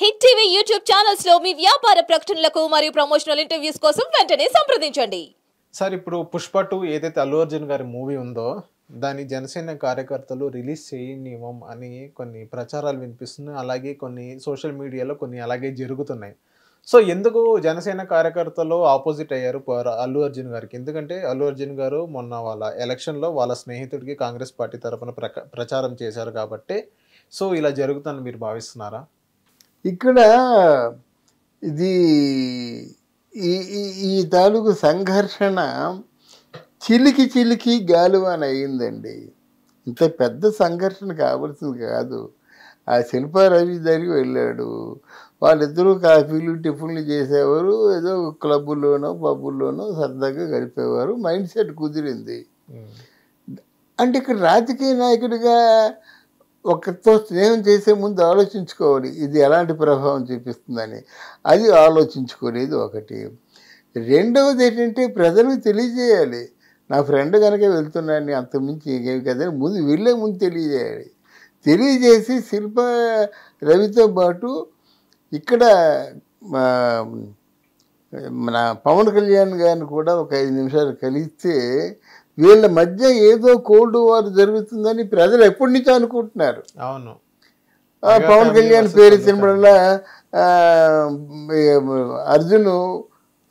Hit TV YouTube channels లో మీ వ్యాపార ప్రకటనలకు మరియు ప్రమోషనల్ ఇంటర్వ్యూస్ కోసం వెంటనే సంప్రదించండి. సార్ ఇప్పుడు పుష్ప 2 ఏదైతే అల్లు అర్జున్ గారి మూవీ ఉందో దాని జనసేన కార్యకర్తలు రిలీజ్ చేయనివ్వం అని కొన్ని ప్రచారాలు వినిపిస్తున్నాయి. అలాగే కొన్ని సోషల్ మీడియాలో కొన్ని అలాగే జరుగుతున్నాయి. సో ఎందుకు జనసేన కార్యకర్తలు ఆపోజిట్ అయ్యారు అల్లు అర్జున్ గారికి? ఎందుకంటే అల్లు అర్జున్ గారు మొన్న వాళ్ళ ఎలక్షన్లో వాళ్ళ స్నేహితుడికి కాంగ్రెస్ పార్టీ తరఫున ప్రచారం చేశారు కాబట్టి సో ఇలా జరుగుతుందని మీరు భావిస్తున్నారా? ఇక్కడ ఇది ఈ తాలూకు సంఘర్షణ చిలికి చిలికి గాలివాన అయిందండి. ఇంత పెద్ద సంఘర్షణ కావాల్సింది కాదు. ఆ శిల్పారవి జరిగి వెళ్ళాడు, వాళ్ళిద్దరూ కాఫీలు టిఫిన్లు చేసేవారు, ఏదో క్లబ్బుల్లోనో పబ్బుల్లోనో సరదాగా గడిపేవారు, మైండ్ సెట్ కుదిరింది. అంటే ఇక్కడ రాజకీయ నాయకుడిగా ఒకరితో స్నేహం చేసే ముందు ఆలోచించుకోవాలి ఇది ఎలాంటి ప్రభావం చూపిస్తుందని. అది ఆలోచించుకోలేదు ఒకటి. రెండవది ఏంటంటే ప్రజలకు తెలియజేయాలి, నా ఫ్రెండ్ కనుక వెళ్తున్నాను అంతకుమించి ఏమి కదని ముందు వెళ్ళే ముందు తెలియజేయాలి. తెలియజేసి శిల్ప రవితో పాటు ఇక్కడ మన పవన్ కళ్యాణ్ గారిని కూడా ఒక 5 నిమిషాలు కలిస్తే వీళ్ళ మధ్య ఏదో కోల్డ్ వార్ జరుగుతుందని ప్రజలు ఎప్పటి నుంచో అనుకుంటున్నారు. అవును, పవన్ కళ్యాణ్ పేరు తినబడలా అర్జున్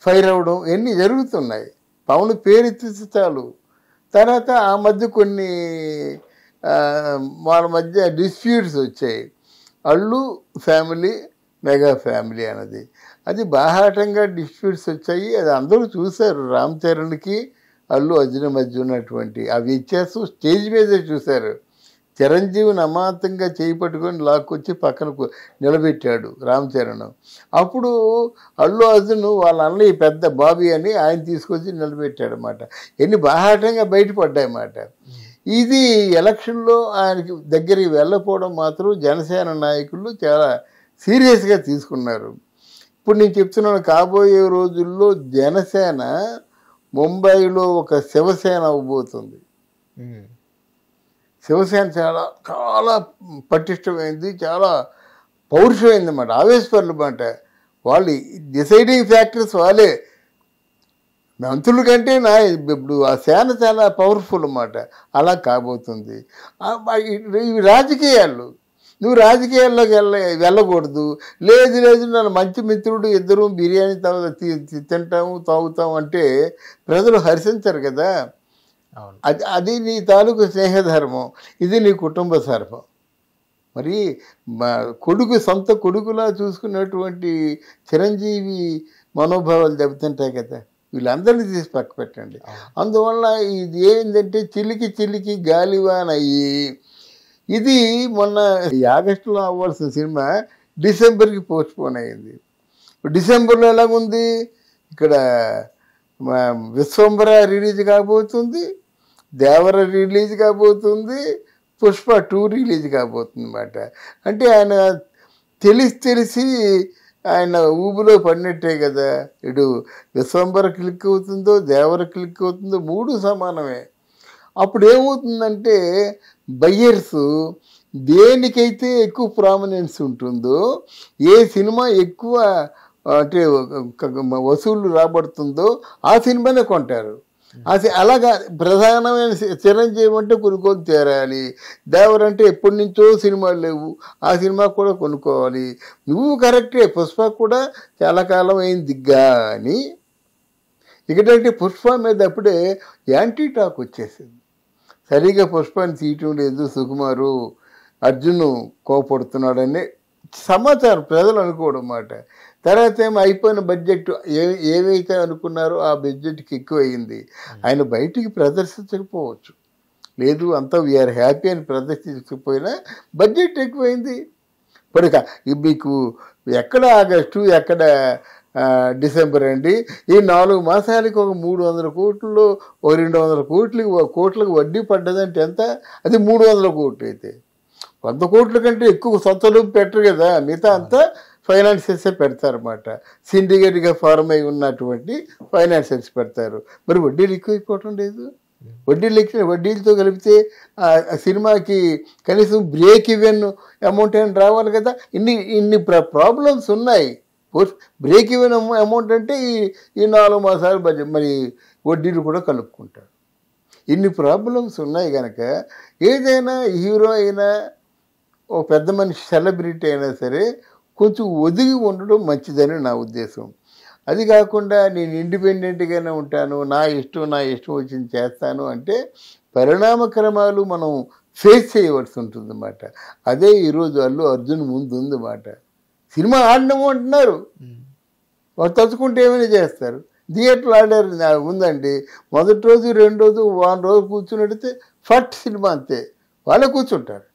ఫైర్ అవ్వడం ఇవన్నీ జరుగుతున్నాయి. పవన్ పేరు ఎత్తిస్తే చాలు. తర్వాత ఆ మధ్య కొన్ని వాళ్ళ మధ్య డిస్ప్యూట్స్ వచ్చాయి. అల్లు ఫ్యామిలీ మెగా ఫ్యామిలీ అన్నది అది బాహాటంగా డిస్ప్యూట్స్ వచ్చాయి. అది అందరూ చూశారు. రామ్ చరణ్కి అల్లు అర్జున్ మధ్య ఉన్నటువంటి ఆ వ్యత్యాసం స్టేజ్ మీదే చూశారు. చిరంజీవిని అమాంతంగా చేయి పట్టుకొని లాక్కొచ్చి పక్కనకు నిలబెట్టాడు రామ్ చరణ్. అప్పుడు అల్లు అర్జున్ వాళ్ళ అన్నయ్య పెద్ద బాబీ అని ఆయన తీసుకొచ్చి నిలబెట్టాడు అన్నమాట. ఎన్ని బాహాటంగా బయటపడ్డాయన్నమాట. ఇది ఎలక్షన్లో ఆయనకి దగ్గరికి వెళ్ళకపోవడం మాత్రం జనసేన నాయకులు చాలా సీరియస్గా తీసుకున్నారు. ఇప్పుడు నేను చెప్తున్నాను, కాబోయే రోజుల్లో జనసేన ముంబైలో ఒక శివసేన అవ్వబోతుంది. శివసేన చాలా చాలా పటిష్టమైంది, చాలా పౌరుషమైంది అన్నమాట, ఆవేశపరులు అన్నమాట. వాళ్ళు డిసైడింగ్ ఫ్యాక్టర్స్ వాళ్ళే. మంత్రుల కంటే ఇప్పుడు ఆ సేన చాలా పవర్ఫుల్ అన్నమాట. అలా కాబోతుంది. ఇవి రాజకీయాలు. నువ్వు రాజకీయాల్లోకి వెళ్ళకూడదు. లేదు లేదు నన్ను మంచి మిత్రుడు, ఇద్దరు బిర్యానీ తింటాము తాగుతాము అంటే ప్రజలు హర్షించరు కదా. అది నీ తాలూకు స్నేహధర్మం, ఇది నీ కుటుంబ ధర్మం. మరి కొడుకు సొంత కొడుకులా చూసుకున్నటువంటి చిరంజీవి మనోభావాలు దెబ్బతింటాయి కదా. వీళ్ళందరినీ తీసి పక్క పెట్టండి. అందువల్ల ఇది ఏంటంటే చిలికి చిలికి గాలివాన్ అయ్యి ఇది మొన్న ఆగస్టులో అవ్వాల్సిన సినిమా డిసెంబర్కి పోస్ట్పోన్ అయింది. డిసెంబర్లో ఎలాగుంది, ఇక్కడ విశ్వంబర రిలీజ్ కాబోతుంది, దేవర రిలీజ్ కాబోతుంది, పుష్ప 2 రిలీజ్ కాబోతుంది అన్నమాట. అంటే ఆయన తెలిసి ఆయన ఊబిలో పడినట్టే కదా. ఇటు విశ్వంబర క్లిక్ అవుతుందో దేవర క్లిక్ అవుతుందో 3 సమానమే. అప్పుడు ఏమవుతుందంటే బయ్యర్స్ దేనికైతే ఎక్కువ ప్రామినెన్స్ ఉంటుందో, ఏ సినిమా ఎక్కువ అంటే వసూళ్ళు రాబడుతుందో ఆ సినిమానే కొంటారు. అలాగా ప్రధానమైన చిరంజీవి అంటే కొనుక్కొని తీరాలి, దేవరంటే ఎప్పటి నుంచో సినిమాలు లేవు, ఆ సినిమా కూడా కొనుక్కోవాలి. నువ్వు కరెక్టే, పుష్ప కూడా చాలా కాలం అయింది. కానీ ఇక్కడంటే పుష్ప మీద అప్పుడే యాంటీ టాక్ వచ్చేసింది. సరిగా పుష్పాన్ని తీయటం లేదు, సుకుమారు అర్జున్ కోపడుతున్నాడని సమాచారం ప్రజలు అనుకోవడం అన్నమాట. తర్వాత ఏమో అయిపోయిన బడ్జెట్ ఏవైతే అనుకున్నారో ఆ బడ్జెట్కి ఎక్కువ అయింది. ఆయన బయటికి ప్రదర్శించకపోవచ్చు, లేదు అంతా వీఆర్ హ్యాపీ అని ప్రదర్శించకపోయినా బడ్జెట్ ఎక్కువైంది. ఇప్పుడు మీకు ఎక్కడ ఆగస్టు ఎక్కడ డిసెంబర్ అండి. ఈ 4 మాసాలకి ఒక 300 కోట్లలో ఒక 200 కోట్లకు వడ్డీ పడ్డదంటే ఎంత? అది 300 కోట్లు. అయితే 100 కోట్ల కంటే ఎక్కువ సొంతలు పెట్టరు కదా, మిగతా అంతా ఫైనాన్షియల్సే పెడతారన్నమాట. సిండికేట్గా ఫార్మ్ అయి ఉన్నటువంటి ఫైనాన్షియల్స్ పెడతారు. మరి వడ్డీలు ఎక్కువైపోవటం లేదు. వడ్డీలతో కలిపితే ఆ సినిమాకి కనీసం బ్రేక్ ఈవెన్ అమౌంట్ అయినా రావాలి కదా. ఇన్ని ప్రాబ్లమ్స్ ఉన్నాయి. బ్రేక్ ఈవెన్ అమౌంట్ అంటే ఈ 4 మాసాలు బడ్జెట్, మరి వడ్డీలు కూడా కలుపుకుంటారు. ఇన్ని ప్రాబ్లమ్స్ ఉన్నాయి కనుక ఏదైనా హీరో అయినా ఓ పెద్ద మనిషి సెలబ్రిటీ అయినా సరే కొంచెం ఒదిగి ఉండడం మంచిదని నా ఉద్దేశం. అది కాకుండా నేను ఇండిపెండెంట్గానే ఉంటాను, నా ఇష్టం వచ్చింది చేస్తాను అంటే పరిణామక్రమాలు మనం ఫేస్ చేయవలసి ఉంటుందన్నమాట. అదే ఈరోజు అల్లు అర్జున్ ముందు ఉందన్నమాట. సినిమా ఆడడము అంటున్నారు, వాళ్ళు తలుచుకుంటే ఏమైనా చేస్తారు. థియేటర్లు ఆడారు ఉందండి, మొదటి రోజు 2 రోజు 1 రోజు కూర్చున్నట్టయితే ఫట్ సినిమా అంతే, వాళ్ళే కూర్చుంటారు.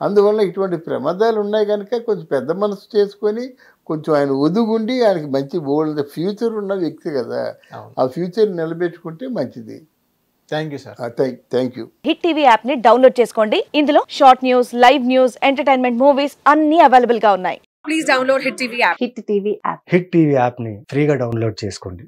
అందువల్ల ఇటువంటి ప్రమాదాలు ఉన్నాయి కనుక కొంచెం పెద్ద మనసు చేసుకొని కొంచెం ఆయన ఒదుగుండి ఆయనకి మంచి బోల్డ్ ఫ్యూచర్ ఉన్న వ్యక్తి కదా, ఆ ఫ్యూచర్ నిలబెట్టుకుంటే మంచిది. Thank you sir. Thank you. Hit TV app ని డౌన్లోడ్ చేసుకోండి. ఇందులో short news, live news, entertainment movies అన్ని అవైలబుల్ గా ఉన్నాయి. Please download hit TV app. Hit TV app ని ఫ్రీగా డౌన్లోడ్ చేసుకోండి.